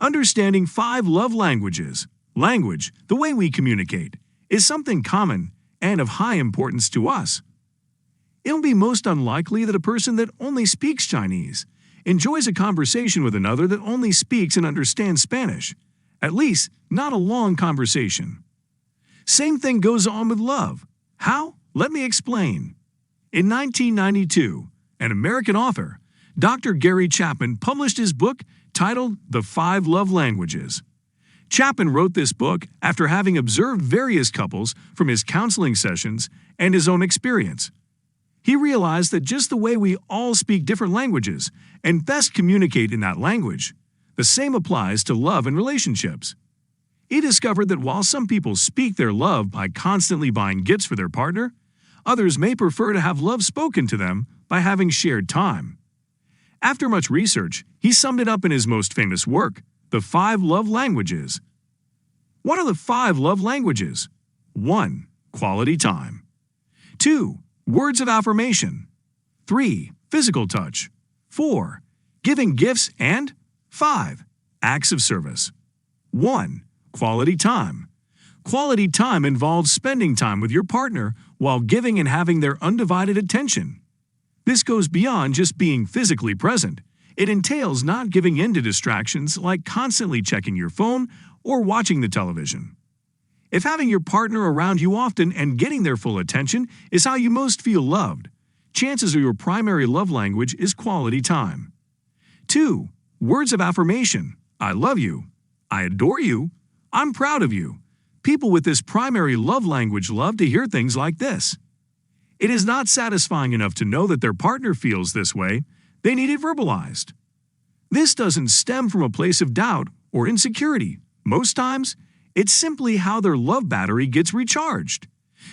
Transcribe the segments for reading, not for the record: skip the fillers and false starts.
Understanding 5 love languages. Language, the way we communicate, is something common and of high importance to us. It'll be most unlikely that a person that only speaks Chinese enjoys a conversation with another that only speaks and understands Spanish, at least not a long conversation. Same thing goes on with love. How? Let me explain. In 1992, an American author, Dr. Gary Chapman, published his book titled The 5 Love Languages. Chapman wrote this book after having observed various couples from his counseling sessions and his own experience. He realized that just the way we all speak different languages and best communicate in that language, the same applies to love and relationships. He discovered that while some people speak their love by constantly buying gifts for their partner, others may prefer to have love spoken to them by having shared time. After much research, he summed it up in his most famous work, The 5 Love Languages. What are the 5 love languages? 1. Quality time. 2. Words of affirmation. 3. Physical touch. 4. Giving gifts. And 5. Acts of service. 1. Quality time. Quality time involves spending time with your partner while giving and having their undivided attention. This goes beyond just being physically present. It entails not giving in to distractions like constantly checking your phone or watching the television. If having your partner around you often and getting their full attention is how you most feel loved, chances are your primary love language is quality time. 2. Words of affirmation. I love you. I adore you. I'm proud of you. People with this primary love language love to hear things like this. It is not satisfying enough to know that their partner feels this way. They need it verbalized. This doesn't stem from a place of doubt or insecurity. Most times, it's simply how their love battery gets recharged.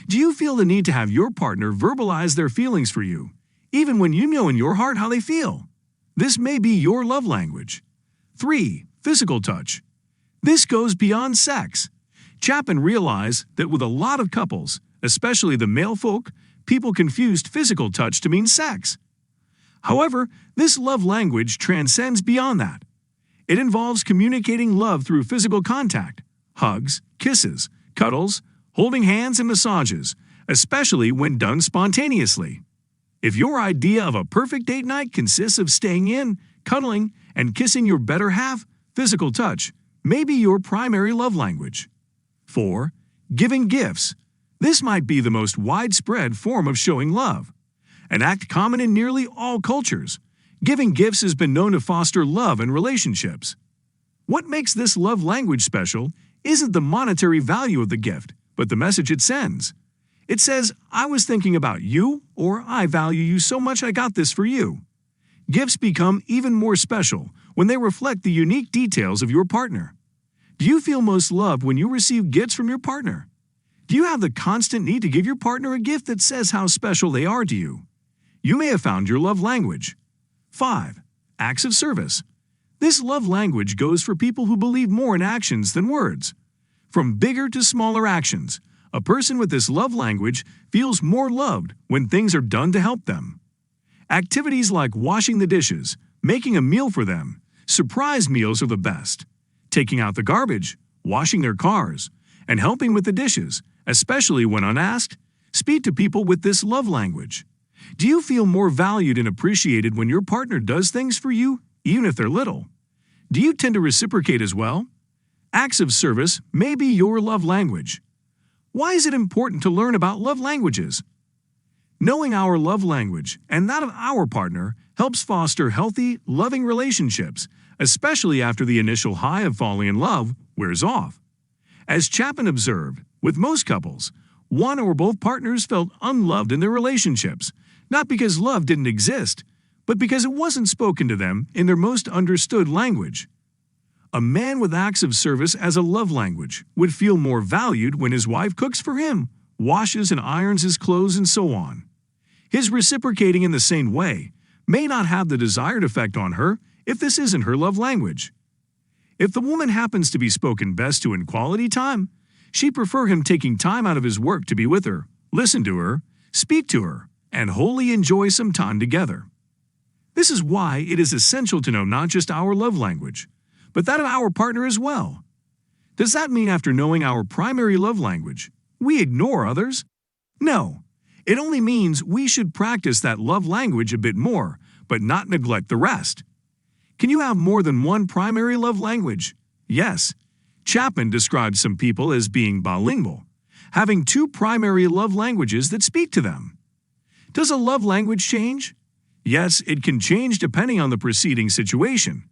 Do you feel the need to have your partner verbalize their feelings for you, even when you know in your heart how they feel? This may be your love language. 3. Physical touch. This goes beyond sex. Chapman realized that with a lot of couples, especially the male folk, people confused physical touch to mean sex. However, this love language transcends beyond that. It involves communicating love through physical contact, hugs, kisses, cuddles, holding hands, and massages, especially when done spontaneously. If your idea of a perfect date night consists of staying in, cuddling, and kissing your better half, physical touch may be your primary love language. 4. Giving gifts. This might be the most widespread form of showing love. An act common in nearly all cultures, giving gifts has been known to foster love and relationships. What makes this love language special isn't the monetary value of the gift, but the message it sends. It says, I was thinking about you, or I value you so much I got this for you. Gifts become even more special when they reflect the unique details of your partner. Do you feel most loved when you receive gifts from your partner? Do you have the constant need to give your partner a gift that says how special they are to you? You may have found your love language. 5. Acts of service. This love language goes for people who believe more in actions than words. From bigger to smaller actions, a person with this love language feels more loved when things are done to help them. Activities like washing the dishes, making a meal for them, surprise meals are the best. Taking out the garbage, washing their cars, and helping with the dishes, especially when unasked, speak to people with this love language. Do you feel more valued and appreciated when your partner does things for you, even if they're little? Do you tend to reciprocate as well? Acts of service may be your love language. Why is it important to learn about love languages? Knowing our love language and that of our partner helps foster healthy, loving relationships, especially after the initial high of falling in love wears off. As Chapman observed, with most couples, one or both partners felt unloved in their relationships, not because love didn't exist, but because it wasn't spoken to them in their most understood language. A man with acts of service as a love language would feel more valued when his wife cooks for him, washes and irons his clothes, and so on. His reciprocating in the same way may not have the desired effect on her if this isn't her love language. If the woman happens to be spoken best to in quality time, she'd prefer him taking time out of his work to be with her, listen to her, speak to her, and wholly enjoy some time together. This is why it is essential to know not just our love language, but that of our partner as well. Does that mean after knowing our primary love language, we ignore others? No. It only means we should practice that love language a bit more, but not neglect the rest. Can you have more than one primary love language? Yes. Chapman describes some people as being bilingual, having two primary love languages that speak to them. Does a love language change? Yes, it can change depending on the preceding situation.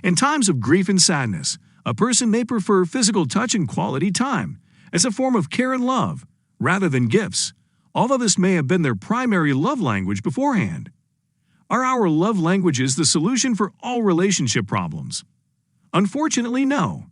In times of grief and sadness, a person may prefer physical touch and quality time as a form of care and love, rather than gifts, although this may have been their primary love language beforehand. Are our love languages the solution for all relationship problems? Unfortunately, no.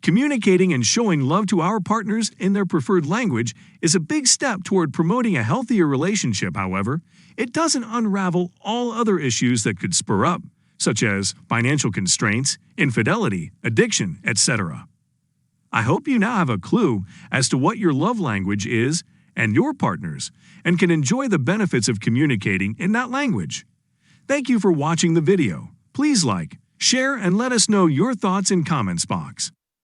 Communicating and showing love to our partners in their preferred language is a big step toward promoting a healthier relationship. However, it doesn't unravel all other issues that could spur up, such as financial constraints, infidelity, addiction, etc. I hope you now have a clue as to what your love language is and your partner's, and can enjoy the benefits of communicating in that language. Thank you for watching the video. Please like, share, and let us know your thoughts in comments box.